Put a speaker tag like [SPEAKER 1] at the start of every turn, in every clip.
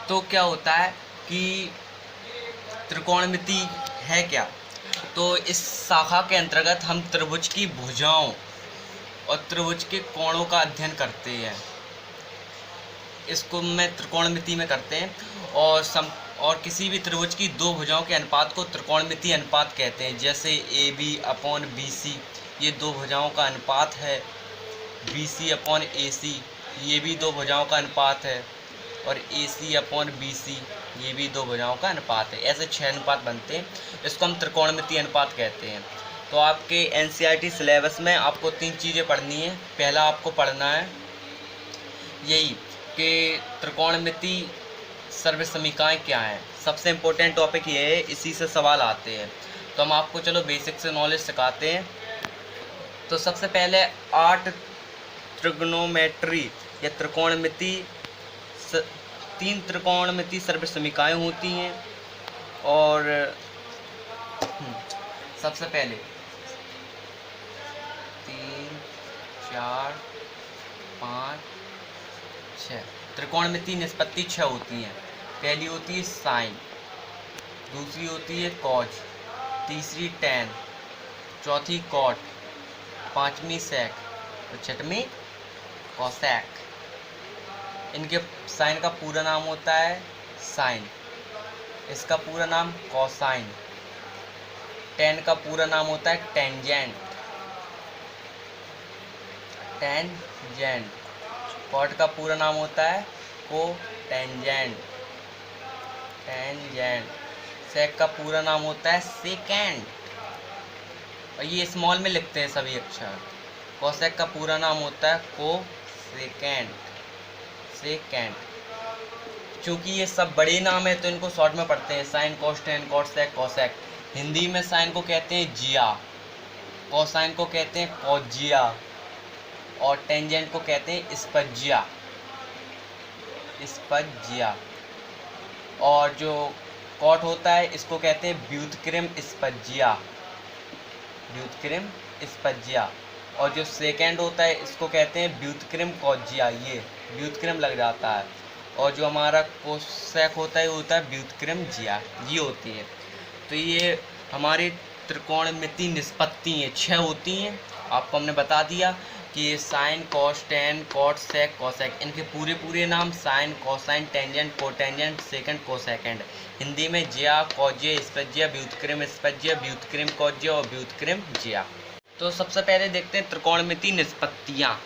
[SPEAKER 1] तो क्या होता है कि त्रिकोणमिति है क्या, तो इस शाखा के अंतर्गत हम त्रिभुज की भुजाओं और त्रिभुज के कोणों का अध्ययन करते हैं। इसको में त्रिकोणमिति में करते हैं और किसी भी त्रिभुज की दो भुजाओं के अनुपात को त्रिकोणमिति अनुपात कहते हैं। जैसे A B upon B C ये दो भुजाओं का अनुपात है, बी सी अपॉन ए सी ये भी दो भुजाओं का अनुपात है, और ए सी अपॉन बी सी ये भी दो भुजाओं का अनुपात है। ऐसे 6 अनुपात बनते हैं, इसको हम त्रिकोणमिति अनुपात कहते हैं। तो आपके एनसीईआरटी सिलेबस में आपको 3 चीज़ें पढ़नी है। पहला आपको पढ़ना है यही कि त्रिकोणमिति सर्वसमीकाएँ क्या हैं। सबसे इम्पोर्टेंट टॉपिक ये है, इसी से सवाल आते हैं। तो हम आपको चलो बेसिक से नॉलेज सिखाते हैं। तो सबसे पहले 8 ट्रिग्नोमेट्री या त्रिकोणमिति 3 त्रिकोणमिति सर्वसमीकाएँ होती हैं। और सबसे पहले 3 4 5 6 त्रिकोणमिति निष्पत्ति 6 होती हैं। पहली होती है साइन, दूसरी होती है कॉज, तीसरी टैन, चौथी कॉट, पांचवी सेक और छठवीं कॉसेक। इनके साइन का पूरा नाम होता है साइन, इसका पूरा नाम कॉसाइन, टैन का पूरा नाम होता है टेंजेंट, टेंजेंट, कॉट का पूरा नाम होता है कोटेंजेंट, टेंजेंट, सेक का पूरा नाम होता है सेकेंड, और ये स्मॉल में लिखते हैं सभी अक्षर। कॉसेक का पूरा नाम होता है कोसेकेंड, सेकेंड। चूँकि ये सब बड़े नाम है तो इनको शॉर्ट में पढ़ते हैं, sine cos tan cot sec cosec. Hindi में साइन को कहते हैं जिया, कोसाइन को कहते हैं कॉजिया, और टेंजेंट को कहते हैं स्पज्जिया, स्पज्जिया। और जो कॉट होता है इसको कहते हैं व्युत्क्रम स्पज्जिया, व्युत्क्रम स्पज्जिया। और जो सेकेंड होता है इसको कहते हैं व्युत्क्रम कॉजिया, ये व्युत्क्रम लग जाता है। और जो हमारा कोसेक होता है वो होता है व्युत्क्रम जिया, ये होती है। तो ये हमारी त्रिकोणमिति निष्पत्ति हैं, 6 होती हैं। आपको हमने बता दिया कि ये sine cos tan cot sec cosec, इनके पूरे नाम sine cosine tangent cotangent secant cosecant. Hindi में जिया कॉजिया स्पज्जिया व्युत्क्रम स्पज्जिया व्युत्क्रम कॉजिया और व्युत्क्रम जिया। तो सबसे पहले देखते हैं त्रिकोणमिति निष्पत्तियाँ।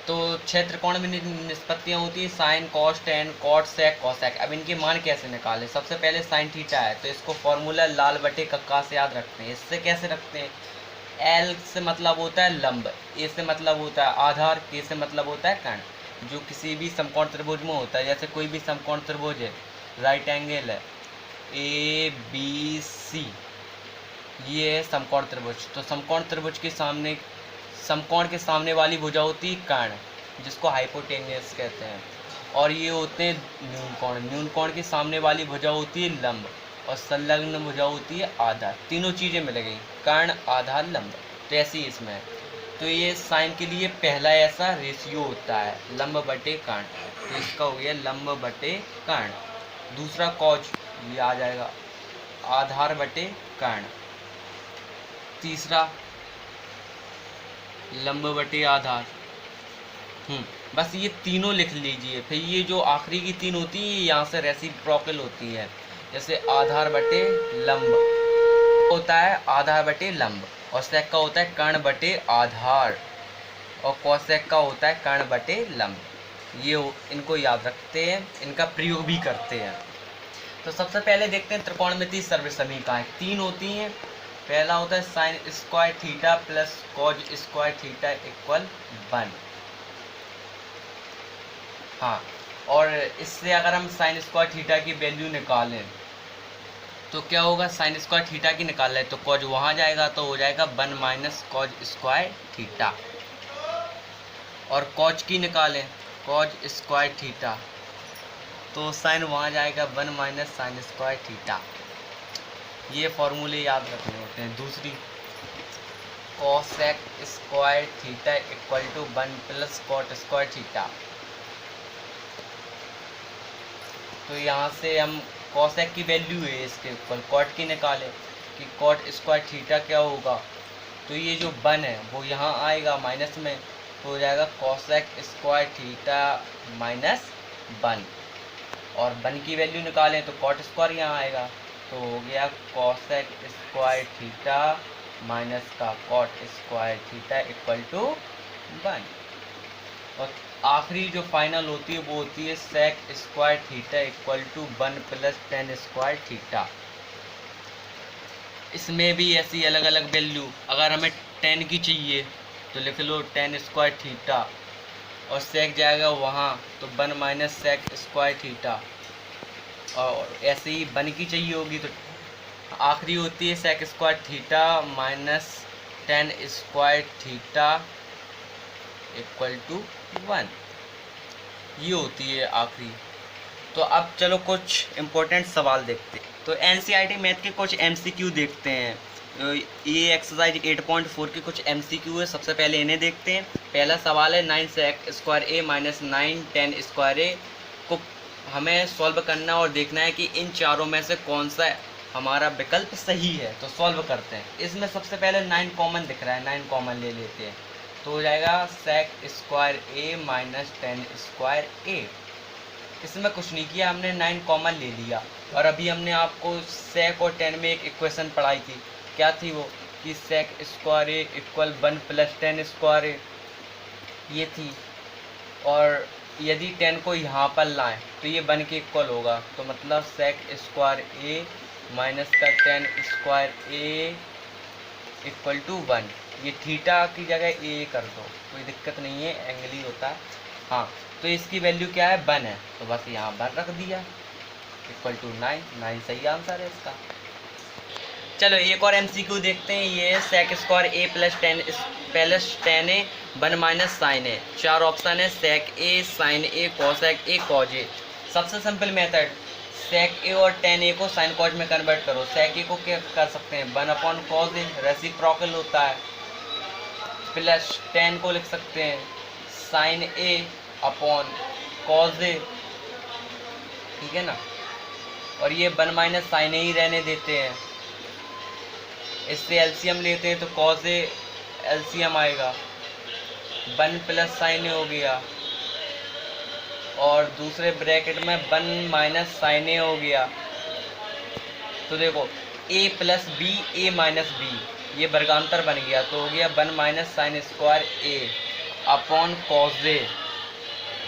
[SPEAKER 1] तो 6 त्रिकोणमिति निष्पत्तियाँ होती है, sine cos tan cot sec cosec. अब इनके मान कैसे निकालें? सबसे पहले साइन थीटा है तो इसको फॉर्मूला लाल बटे कक्का से याद रखते हैं। इससे कैसे रखते हैं? एल से मतलब होता है लंब, ए से मतलब होता है आधार, के से मतलब होता है कर्ण। जो किसी भी समकोण त्रिभुज में होता है, जैसे कोई भी समकोण त्रिभुज है, राइट एंगल है ए बी सी, ये है समकोण त्रिभुज। तो समकोण त्रिभुज के सामने, समकोण के सामने वाली भुजा होती है कर्ण, जिसको हाइपोटेन्यूस कहते हैं। और ये होते हैं न्यूनकोण, न्यूनकोण के सामने वाली भुजा होती है लंब, और संलग्न भुजा होती है आधार। तीनों चीज़ें मिल गई, कर्ण आधार लंब। तो ऐसे ही इसमें, तो ये साइन के लिए पहला ऐसा रेशियो होता है लंब बटे कर्ण, तो इसका हो गया लंब बटे कर्ण। दूसरा कॉज, ये आ जाएगा आधार बटे कर्ण। तीसरा लंब बटे आधार। बस ये तीनों लिख लीजिए। फिर ये जो आखिरी की 3 होती है यहाँ से रेसिप्रोकल होती है। जैसे आधार बटे लंब होता है आधार बटे लंब, और सेक का होता है कर्ण बटे आधार, और कॉसेक का होता है कर्ण बटे लंब। ये इनको याद रखते हैं, इनका प्रयोग भी करते हैं। तो सबसे पहले देखते हैं त्रिकोणमिति सर्वसमीकाएँ। 3 होती हैं। पहला होता है sine square theta plus cos square theta equal 1। हाँ, और इससे अगर हम साइन स्क्वायर थीटा की वैल्यू निकालें तो क्या होगा? साइन स्क्वायर थीटा की निकाल रहे तो कॉज वहाँ जाएगा तो हो जाएगा 1 माइनस कॉज स्क्वायर थीटा, और कॉज की निकालें कॉज स्क्वायर थीटा तो साइन वहाँ जाएगा 1 माइनस साइन स्क्वायर थीटा। ये फॉर्मूले याद रखने होते हैं। दूसरी cosec square theta equal to 1 plus cot square theta. तो यहाँ से हम कॉसेक की वैल्यू है इसके ऊपर कॉट की निकालें कि कॉट स्क्वायर थीटा क्या होगा। तो ये जो 1 है वो यहाँ आएगा माइनस में, तो हो जाएगा कॉसेक स्क्वायर थीटा माइनस 1, और 1 की वैल्यू निकालें तो कॉट स्क्वायर यहाँ आएगा, तो हो गया कॉसेक स्क्वायर थीटा माइनस का cot square theta equal to 1। और आखिरी जो फाइनल होती है वो होती है sec square theta equal to 1 plus tan square theta. इसमें भी ऐसी अलग अलग वैल्यू, अगर हमें 10 की चाहिए तो लिख लो 10 स्क्वायर थीटा, और सेक जाएगा वहाँ तो 1 माइनस सेक स्क्वायर थीटा, और ऐसे ही 1 की चाहिए होगी तो आखिरी होती है sec square theta minus 10 square theta equal to 1, ये होती है आखिरी। तो अब चलो कुछ इम्पोर्टेंट सवाल देखते हैं। तो एनसीईआरटी मैथ के कुछ एमसीक्यू देखते हैं। तो ये एक्सरसाइज 8.4 के कुछ एमसीक्यू है, सबसे पहले इन्हें देखते हैं। पहला सवाल है 9 सेक स्क्वायर ए माइनस 9 10 स्क्वायर ए को हमें सॉल्व करना और देखना है कि इन चारों में से कौन सा हमारा विकल्प सही है। तो सॉल्व करते हैं। इसमें सबसे पहले 9 कॉमन दिख रहा है, 9 कॉमन ले लेते हैं, तो हो जाएगा सेक स्क्वायर ए माइनस 10 स्क्वायर ए। इसमें कुछ नहीं किया, हमने 9 कॉमन ले लिया। और अभी हमने आपको सेक और 10 में एक इक्वेशन पढ़ाई थी, क्या थी वो, कि सेक square A equal 1 plus 10 square A, ये थी। और यदि 10 को यहाँ पर लाएं तो ये 1 के इक्वल होगा, तो मतलब सेक स्क्वायर ए माइनस का 10 स्क्वायर ए इक्वल टू 1। ये थीटा की जगह ए कर दो, कोई दिक्कत नहीं है, एंगल ही होता है। हाँ, तो इसकी वैल्यू क्या है, 1 है, तो बस यहाँ 1 रख दिया इक्वल टू 9 सही आंसर है इसका। चलो एक और एमसीक्यू देखते हैं। ये sec square A plus 10 A 1 minus sine A. 4 option है, sec A, sine A, cosec A, cos A. सबसे सिंपल मेथड, सेक ए और 10 ए को साइन कॉज में कन्वर्ट करो। सेक ए को क्या कर सकते हैं, 1 अपॉन कॉज ए, रेसिप्रोकल होता है, प्लस 10 को लिख सकते हैं साइन ए अपॉन कॉज ए, ठीक है ना। और ये 1 माइनस साइन ए ही रहने देते हैं। इससे एलसीएम लेते हैं तो कॉज ए एलसीएम आएगा, 1 प्लस साइन ए हो गया, और दूसरे ब्रैकेट में 1 माइनस साइन ए हो गया। तो देखो a plus B, A minus B, ये वर्गांतर बन गया, तो हो गया 1 minus sine square A upon cos A.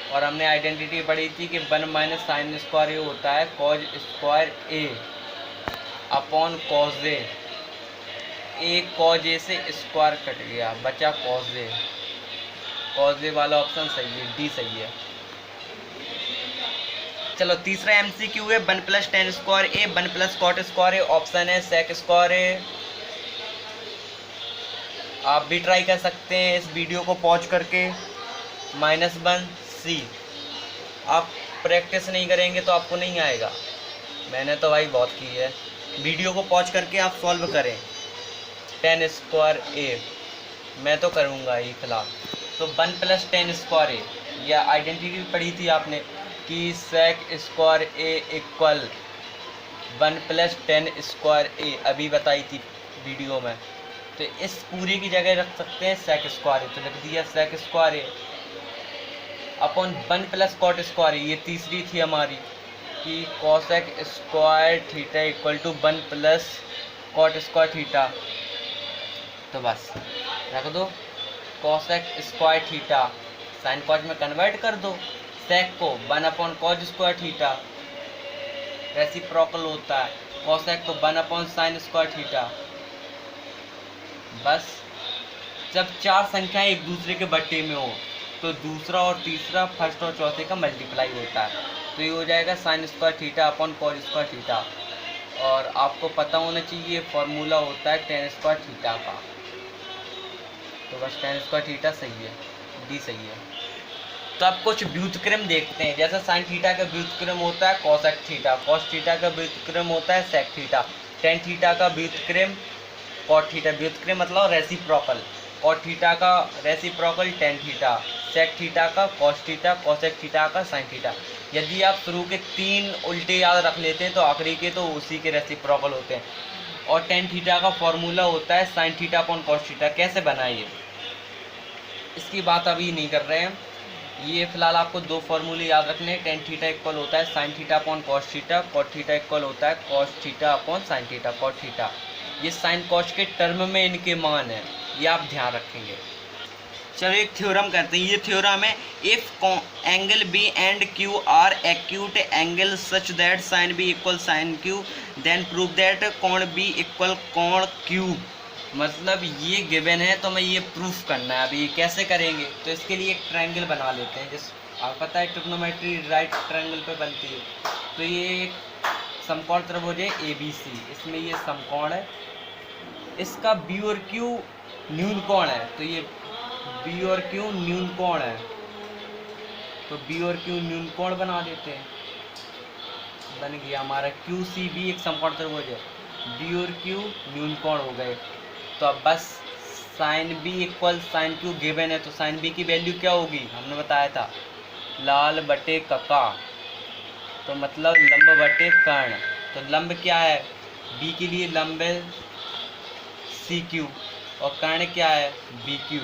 [SPEAKER 1] और हमने आइडेंटिटी पढ़ी थी कि 1 माइनस साइन स्क्वायर ए होता है cause square A upon cos ए। एक कॉज ए से स्क्वायर कट गया, बचा कॉज ए। कॉज ए वाला ऑप्शन सही है, डी सही है। चलो तीसरा एमसीक्यू है 1 प्लस 10 स्क्वायर ए 1 प्लस कॉट स्क्वायर ए। ऑप्शन है सेक स्क्वायर ए। आप भी ट्राई कर सकते हैं इस वीडियो को पॉज करके। -1 सी, आप प्रैक्टिस नहीं करेंगे तो आपको नहीं आएगा। मैंने तो भाई बहुत की है। वीडियो को पॉज करके आप सॉल्व करें 10 स्क्वायर ए, मैं तो करूँगा ही फिलहाल। तो 1 प्लस 10 स्क्वायर ए, यह आइडेंटिटी पढ़ी थी आपने कि सेक स्क्वायर ए इक्वल 1 प्लस 10 स्क्वायर ए, अभी बताई थी वीडियो में। तो इस पूरी की जगह रख सकते हैं सेक स्क्वायर ए, तो लिख दिया sec square A upon 1 plus cot square A. ये तीसरी थी हमारी कि cosec square theta equal to 1 plus cot square theta, तो बस रख दो cosec square theta, sine cos में कन्वर्ट कर दो। सेक को 1 upon cos square theta, reciprocal होता है, कॉसेक को 1 अपॉन साइन स्क्वायर थीटा। बस जब 4 संख्याएं एक दूसरे के बट्टे में हो तो दूसरा और तीसरा, फर्स्ट और चौथे का मल्टीप्लाई होता है, तो ये हो जाएगा sine square theta upon cos square theta. और आपको पता होना चाहिए फॉर्मूला होता है टेन स्क्वायर थीटा का, तो बस टेन स्क्वायर थीटा सही है, डी सही है। तो अब कुछ व्युत्क्रम देखते हैं। जैसे साइन थीटा का व्युत्क्रम होता है कॉसेक थीटा, कॉस थीटा का व्युत्क्रम होता है सेक थीटा, टेन थीटा का व्युत्क्रम कॉट थीटा, व्युत्क्रम मतलब रेसिप्रोकल, कॉट थीटा का reciprocal tan theta, sec theta का कॉस थीटा, कॉसेक थीटा का साइन थीटा। यदि आप शुरू के 3 उल्टे याद रख लेते हैं तो आखिरी के तो उसी के रेसिप्रोकल होते हैं। और टेन थीटा का फॉर्मूला होता है sine theta upon cos theta. कैसे बनाइए इसकी बात अभी नहीं कर रहे हैं, ये फिलहाल आपको 2 फॉर्मूले याद रखने हैं। टेन थीटा इक्वल होता है sine theta upon cos theta, cot theta equal होता है cos theta upon sine theta, cot theta. ये साइन कॉस के टर्म में इनके मान है, ये आप ध्यान रखेंगे। चलो एक थ्योरम करते हैं। ये थ्योरम है, if angle B and Q are acute angle such that sine B equal sine Q then prove that कोण बी इक्वल कोण क्यू। मतलब ये गिवन है तो मैं ये प्रूफ करना है। अभी कैसे करेंगे, तो इसके लिए एक ट्रायंगल बना लेते हैं। जिस आपको पता है ट्रिग्नोमेट्री राइट ट्रायंगल पे बनती है। तो ये एक समकोण त्रिभुज है ABC, इसमें ये समकोण है, इसका बी और क्यू न्यून कोण है। तो ये बी और क्यू न्यून कोण है, तो बी और क्यू न्यून कोण बना देते हैं। बन गया हमारा QCB एक समकोण त्रिभुज है, बी और क्यू न्यून कोण हो गए। तो अब बस sine B equal sine Q given है, तो साइन बी की वैल्यू क्या होगी, हमने बताया था लाल बटे कका, तो मतलब लंब बटे कर्ण। तो लंब क्या है, बी के लिए लंब है CQ और कर्ण क्या है BQ।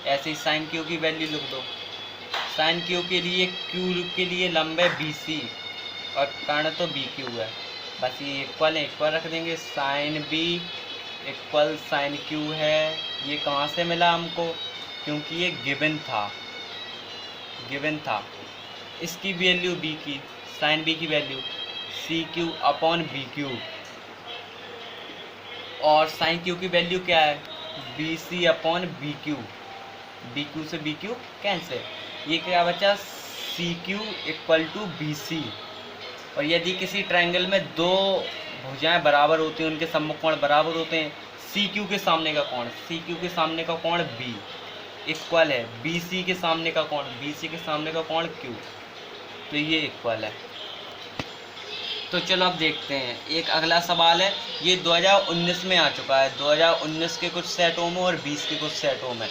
[SPEAKER 1] ऐसे ही साइन क्यू की वैल्यू लिख दो। साइन क्यू के लिए लंब है BC और कर्ण तो BQ है। बस ये इक्वल है, इक्वल रख देंगे। Sine B equal sine Q है। ये कहाँ से मिला हमको, क्योंकि ये गिवन था। इसकी वैल्यू बी की, साइन बी की वैल्यू CQ अपॉन BQ और साइन क्यू की वैल्यू क्या है BC अपॉन BQ। BQ से BQ कैंसिल, ये क्या बचा CQ इक्वल टू BC। और यदि किसी ट्रायंगल में 2 भुजाएं बराबर होती हैं, उनके सम्मुख कोण बराबर होते हैं, CQ के सामने का कोण B इक्वल है BC के सामने का कोण Q, तो ये इक्वल है। तो चलो अब देखते हैं एक अगला सवाल है। ये 2019 में आ चुका है, 2019 के कुछ सेटों में और 20 के कुछ सेटों में,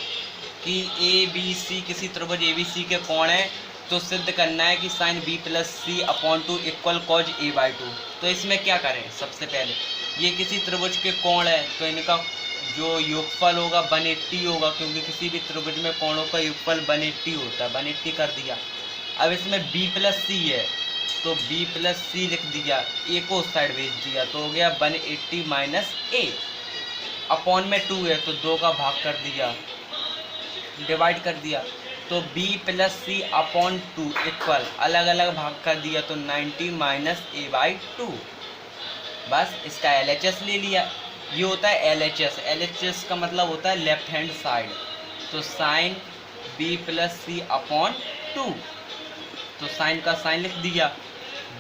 [SPEAKER 1] कि ABC किसी त्रिभुज ABC के कोण है, तो सिद्ध करना है कि sine B plus C upon 2 equal cos A/2। तो इसमें क्या करें, सबसे पहले ये किसी त्रिभुज के कोण है, तो इनका जो योगफल होगा 180 होगा, क्योंकि किसी भी त्रिभुज में कोणों का योगफल 180 होता है। 180 कर दिया। अब इसमें B प्लस C है, तो B प्लस C लिख दिया, A को उस साइड भेज दिया, तो हो गया 180 माइनस A। अपॉन में 2 है तो 2 का भाग कर दिया, डिवाइड कर दिया, तो B plus C upon 2 equal अलग अलग भाग कर दिया, तो 90 माइनस A/2। बस इसका LHS ले लिया। ये होता है LHS का मतलब होता है लेफ्ट हैंड साइड। तो sine B plus C upon 2, तो साइन का साइन लिख दिया।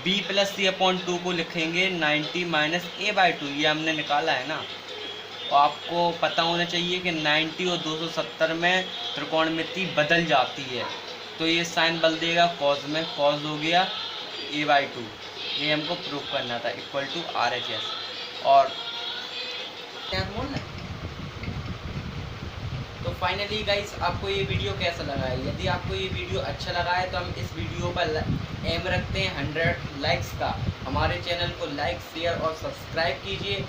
[SPEAKER 1] B प्लस C अपॉन 2 को लिखेंगे 90 माइनस A/2, ये हमने निकाला है ना। और आपको पता होना चाहिए कि 90 और 270 में त्रिकोणमिति बदल जाती है, तो ये साइन बदल देगा कॉस में, कॉस हो गया A/2। ये हमको प्रूफ करना था इक्वल टू RHS। और क्या बोलना है, तो फाइनली गाइस आपको ये वीडियो कैसा लगा है। यदि आपको ये वीडियो अच्छा लगा है तो हम इस वीडियो पर एम रखते हैं 100 लाइक्स का। हमारे चैनल को लाइक शेयर और सब्सक्राइब कीजिए